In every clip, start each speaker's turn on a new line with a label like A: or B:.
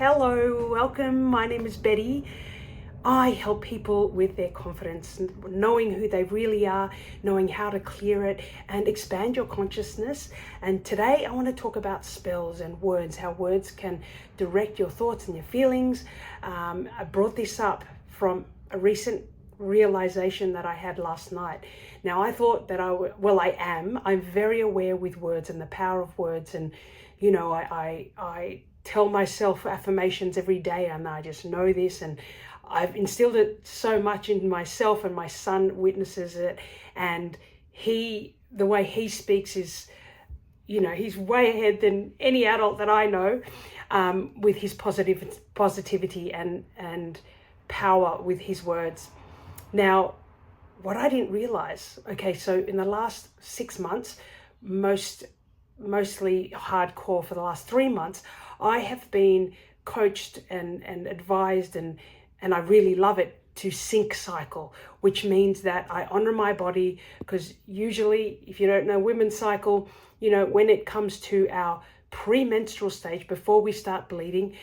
A: Hello, welcome. My name is Betty. I help people with their confidence, knowing who they really are, knowing how to clear it and expand your consciousness. And today I want to talk about spells and words, how words can direct your thoughts and your feelings. I brought this up from a recent realization that I had last night. Now I thought that I'm very aware with words and the power of words. And, you know, I tell myself affirmations every day, and I just know this, and I've instilled it so much in myself, and my son witnesses it. And the way he speaks is, you know, he's way ahead than any adult that I know, with his positivity and power with his words. Now, what I didn't realize, okay, so in the last 6 months, mostly hardcore for the last 3 months, I have been coached and advised, and I really love it, to sync cycle, which means that I honor my body, because usually, if you don't know women's cycle, you know, when it comes to our premenstrual stage, before we start bleeding,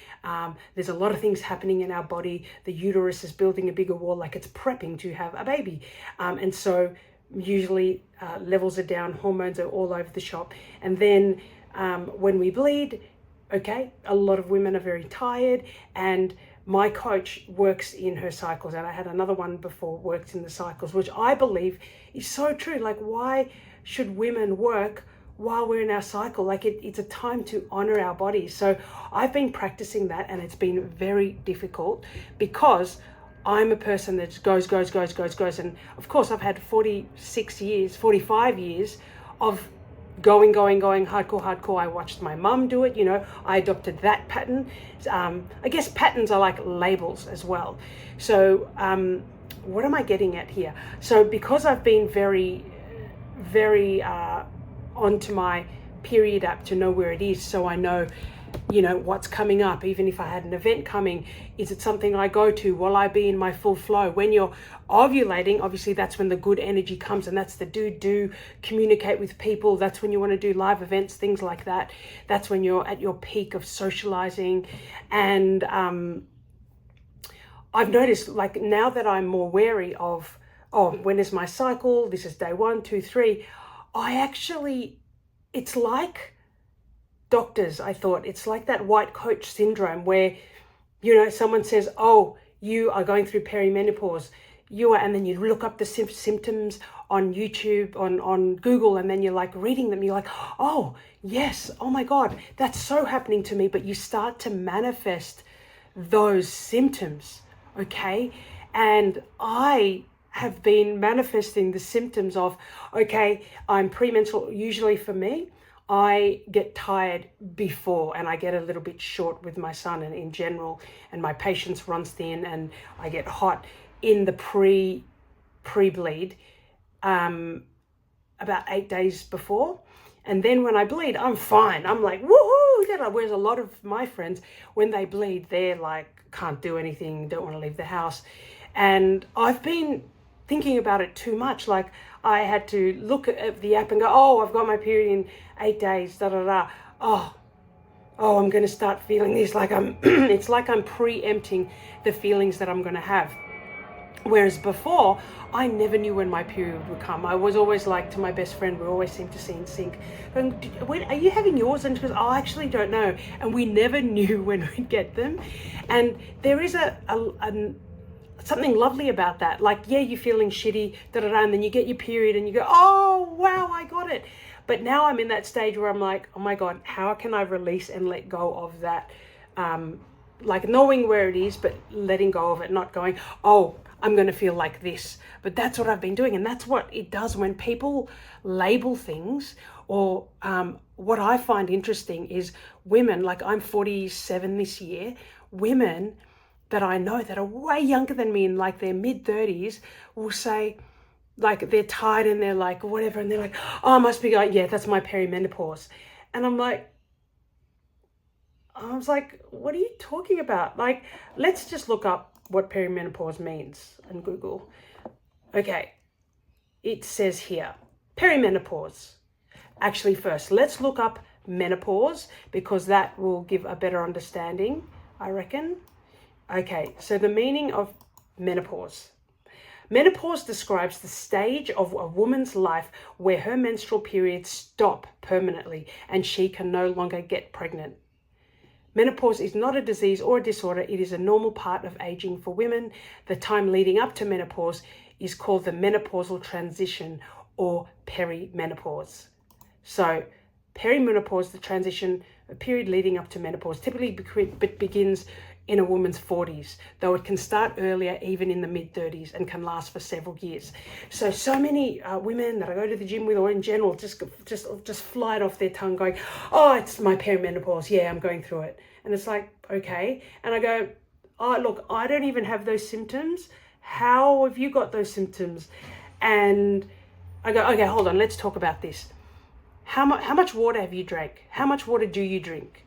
A: there's a lot of things happening in our body. The uterus is building a bigger wall, like it's prepping to have a baby. And so usually levels are down, hormones are all over the shop. And then when we bleed, okay, a lot of women are very tired, and my coach works in her cycles, and I had another one before, worked in the cycles, which I believe is so true. Like, why should women work while we're in our cycle? Like, it's a time to honor our bodies. So I've been practicing that, and it's been very difficult because I'm a person that goes. And of course, I've had 45 years of going, hardcore. I watched my mum do it, you know, I adopted that pattern. I guess patterns are like labels as well. So what am I getting at here? So because I've been very onto my period app to know where it is, so I know, you know, what's coming up. Even if I had an event coming, is it something I go to? Will I be in my full flow? When you're ovulating, obviously that's when the good energy comes, and that's the do communicate with people. That's when you want to do live events, things like that. That's when you're at your peak of socializing. And I've noticed, like, now that I'm more wary of, when is my cycle? This is day 1, 2, 3. It's like doctors, I thought. It's like that white coat syndrome where, you know, someone says, oh, you are going through perimenopause. And then you look up the symptoms on YouTube, on Google, and then you're like reading them. You're like, oh, yes, oh my God, that's so happening to me. But you start to manifest those symptoms, okay? And I have been manifesting the symptoms of, okay, I'm premenstrual. Usually for me, I get tired before, and I get a little bit short with my son and in general, and my patience runs thin, and I get hot in the pre-bleed about 8 days before. And then when I bleed, I'm fine. I'm like, woohoo! Whereas a lot of my friends, when they bleed, they're like, can't do anything, don't want to leave the house. And I've been thinking about it too much. Like, I had to look at the app and go, oh, I've got my period in 8 days, Oh, I'm going to start feeling this. Like it's like I'm preempting the feelings that I'm going to have. Whereas before, I never knew when my period would come. I was always like, to my best friend, we always seemed to see in sync, going, when are you having yours? And she goes, oh, I actually don't know. And we never knew when we'd get them. And there is something lovely about that. Like, yeah, you're feeling shitty, and then you get your period and you go, oh, wow, I got it. But now I'm in that stage where I'm like, oh my God, how can I release and let go of that? Like knowing where it is, but letting go of it, not going, oh, I'm going to feel like this. But that's what I've been doing. And that's what it does when people label things. Or what I find interesting is women, like I'm 47 this year, women that I know that are way younger than me, in like their mid-30s, will say, like, they're tired and they're like, whatever, and they're like, oh, I must be going, yeah, that's my perimenopause. And I was like, what are you talking about? Like, let's just look up what perimenopause means on Google. Okay, it says here, perimenopause. Actually, first, let's look up menopause, because that will give a better understanding I reckon. Okay, so the meaning of menopause. Menopause describes the stage of a woman's life where her menstrual periods stop permanently and she can no longer get pregnant. Menopause is not a disease or a disorder. It is a normal part of aging for women. The time leading up to menopause is called the menopausal transition or perimenopause. So perimenopause, the transition, a period leading up to menopause, typically begins in a woman's 40s, though it can start earlier, even in the mid-30s, and can last for several years. So many women that I go to the gym with, or in general, just fly it off their tongue going, oh, it's my perimenopause. Yeah, I'm going through it. And it's like, okay. And I go, oh, look, I don't even have those symptoms. How have you got those symptoms? And I go, okay, hold on, let's talk about this. How much water have you drank? How much water do you drink?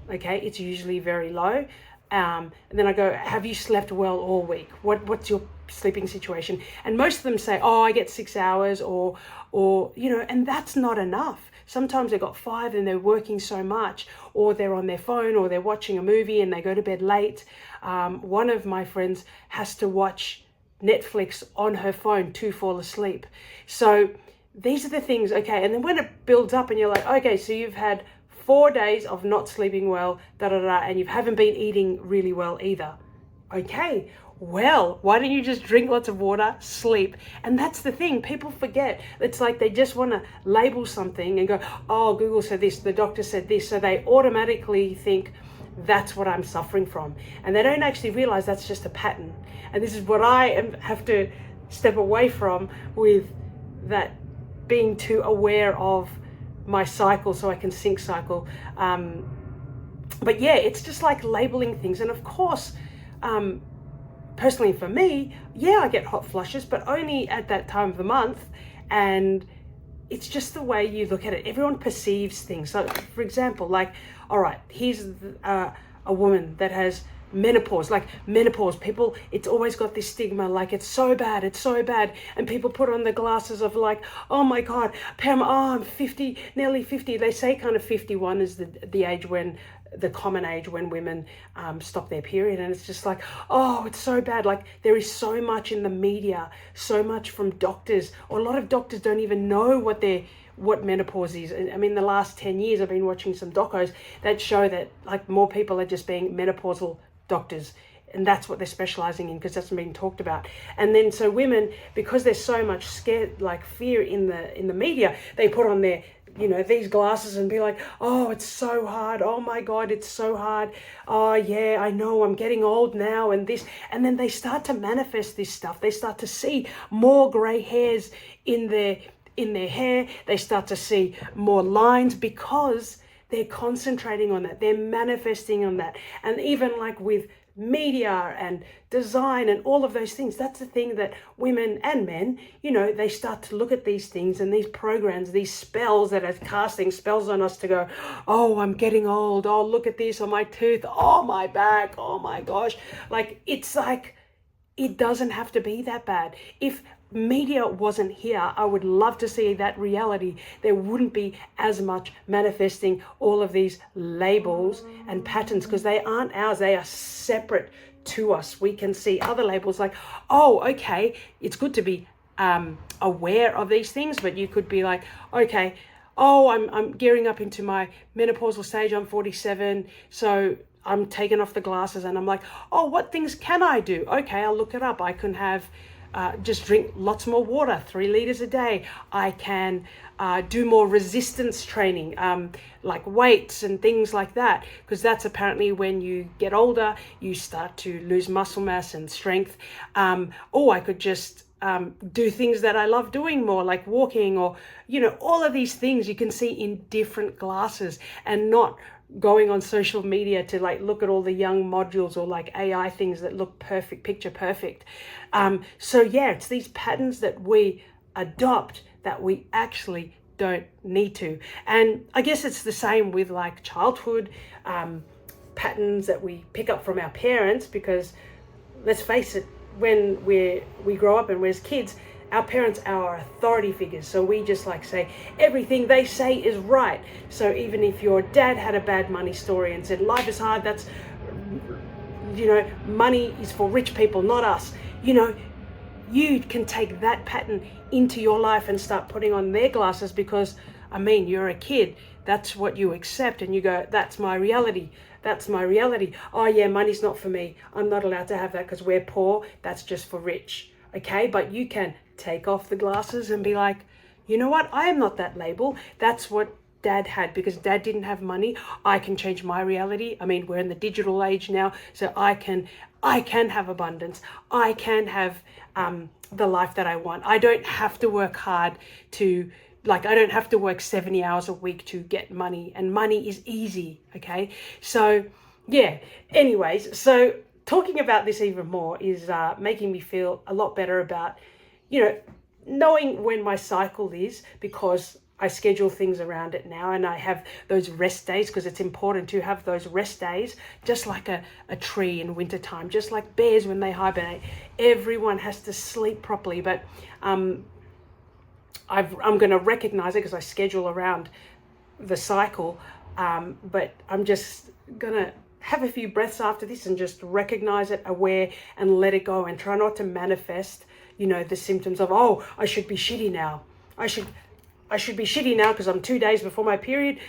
A: Okay, it's usually very low. And then I go, have you slept well all week? What's your sleeping situation? And most of them say, oh, I get 6 hours or and that's not enough. Sometimes they've got 5 and they're working so much, or they're on their phone, or they're watching a movie and they go to bed late. One of my friends has to watch Netflix on her phone to fall asleep. So these are the things, okay. And then when it builds up and you're like, okay, so you've had 4 days of not sleeping well, and you haven't been eating really well either. Okay, well, why don't you just drink lots of water, sleep? And that's the thing, people forget. It's like they just want to label something and go, oh, Google said this, the doctor said this, so they automatically think that's what I'm suffering from. And they don't actually realize that's just a pattern. And this is what I have to step away from, with that being too aware of my cycle so I can sync cycle. But yeah, it's just like labeling things. And of course, personally for me, yeah, I get hot flushes, but only at that time of the month. And it's just the way you look at it. Everyone perceives things. So for example, like, all right, here's a woman that has menopause. Like menopause, people, it's always got this stigma, like it's so bad, and people put on the glasses of like, oh my god, Pam, oh, I'm 50, nearly 50. They say kind of 51 is the age when, the common age when women stop their period, and it's just like, oh, it's so bad. Like there is so much in the media, so much from doctors, or a lot of doctors don't even know what menopause is. I mean, the last 10 years I've been watching some docos that show that like more people are just being menopausal doctors, and that's what they're specializing in, because that's being talked about. And then so women, because there's so much scared, like fear in the media, they put on their, these glasses and be like, oh, it's so hard, oh my god, it's so hard, oh yeah, I know, I'm getting old now, and this, and then they start to manifest this stuff. They start to see more gray hairs in their hair. They start to see more lines, because they're concentrating on that. They're manifesting on that. And even like with media and design and all of those things, that's the thing that women and men, they start to look at these things and these programs, these spells that are casting spells on us to go, oh, I'm getting old. Oh, look at this on my tooth. Oh, my back. Oh my gosh. Like, it's like, it doesn't have to be that bad. If media wasn't here, I would love to see that reality. There wouldn't be as much manifesting all of these labels and patterns, because they aren't ours. They are separate to us. We can see other labels like, oh, okay, it's good to be aware of these things, but you could be like, okay, oh, I'm gearing up into my menopausal stage. I'm 47, so I'm taking off the glasses and I'm like, oh, what things can I do? Okay, I'll look it up. I can have just drink lots more water, 3 liters a day. I can do more resistance training, like weights and things like that, because that's apparently when you get older, you start to lose muscle mass and strength. Or I could just do things that I love doing more, like walking, or, all of these things you can see in different glasses, and not going on social media to like look at all the young modules or like AI things that look perfect, picture perfect. So yeah, it's these patterns that we adopt that we actually don't need to. And I guess it's the same with like childhood patterns that we pick up from our parents, because let's face it, when we grow up and we're as kids, our parents are our authority figures. So we just like say everything they say is right. So even if your dad had a bad money story and said life is hard, that's you know, money is for rich people, not us. You know, you can take that pattern into your life and start putting on their glasses, because, I mean, you're a kid. That's what you accept, and you go, that's my reality. That's my reality. Oh yeah, money's not for me. I'm not allowed to have that because we're poor. That's just for rich. Okay, but you can take off the glasses and be like, you know what? I am not that label. That's what Dad had, because Dad didn't have money. I can change my reality. I mean, we're in the digital age now, so I can have abundance. I can have the life that I want. I don't have to work hard to, like, I don't have to work 70 hours a week to get money, and money is easy. Okay, so yeah, anyways, so talking about this even more is making me feel a lot better about, you know, knowing when my cycle is, because I schedule things around it now, and I have those rest days, because it's important to have those rest days, just like a tree in wintertime, just like bears when they hibernate. Everyone has to sleep properly, but I'm going to recognize it because I schedule around the cycle, but I'm just going to have a few breaths after this and just recognize it, aware, and let it go, and try not to manifest, you know, the symptoms of, oh, I should be shitty now. I should be shitty now because I'm 2 days before my period,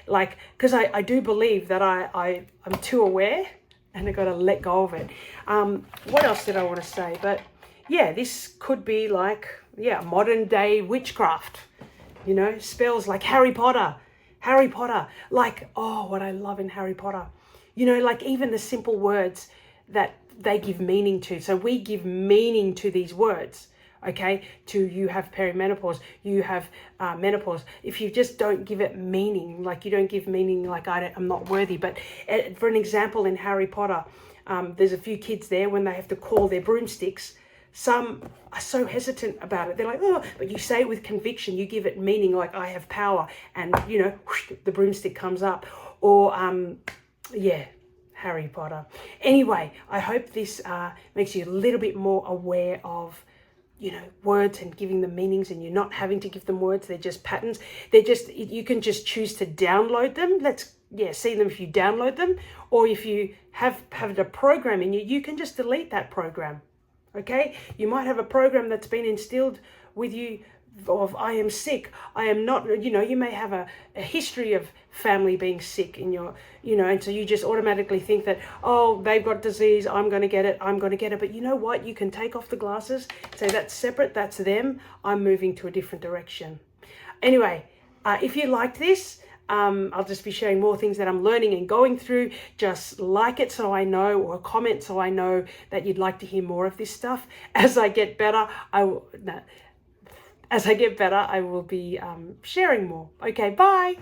A: like, because I do believe that I'm too aware, and I got to let go of it. What else did I want to say? But yeah, this could be like, yeah, modern day witchcraft, you know, spells like Harry Potter, like, oh, what I love in Harry Potter, you know, like even the simple words that they give meaning to. So we give meaning to these words. Okay, to you have perimenopause, you have menopause. If you just don't give it meaning, like you don't give meaning, like I'm not worthy. But for an example, in Harry Potter, there's a few kids there when they have to call their broomsticks. Some are so hesitant about it. They're like, oh, but you say it with conviction. You give it meaning, like I have power, and you know, whoosh, the broomstick comes up. Or yeah, Harry Potter. Anyway, I hope this makes you a little bit more aware of, you know, words and giving them meanings, and you're not having to give them words. They're just patterns. They're just, you can just choose to download them. See them if you download them, or if you have a program in you, you can just delete that program. Okay, you might have a program that's been instilled with you of I am sick, I am not, you know, you may have a history of family being sick in your, you know, and so you just automatically think that, oh, they've got disease, I'm going to get it. But you know what? You can take off the glasses, say that's separate, that's them, I'm moving to a different direction. Anyway, if you liked this, I'll just be sharing more things that I'm learning and going through. Just like it so I know, or comment so I know that you'd like to hear more of this stuff. As I get better, I will be sharing more. Okay, bye.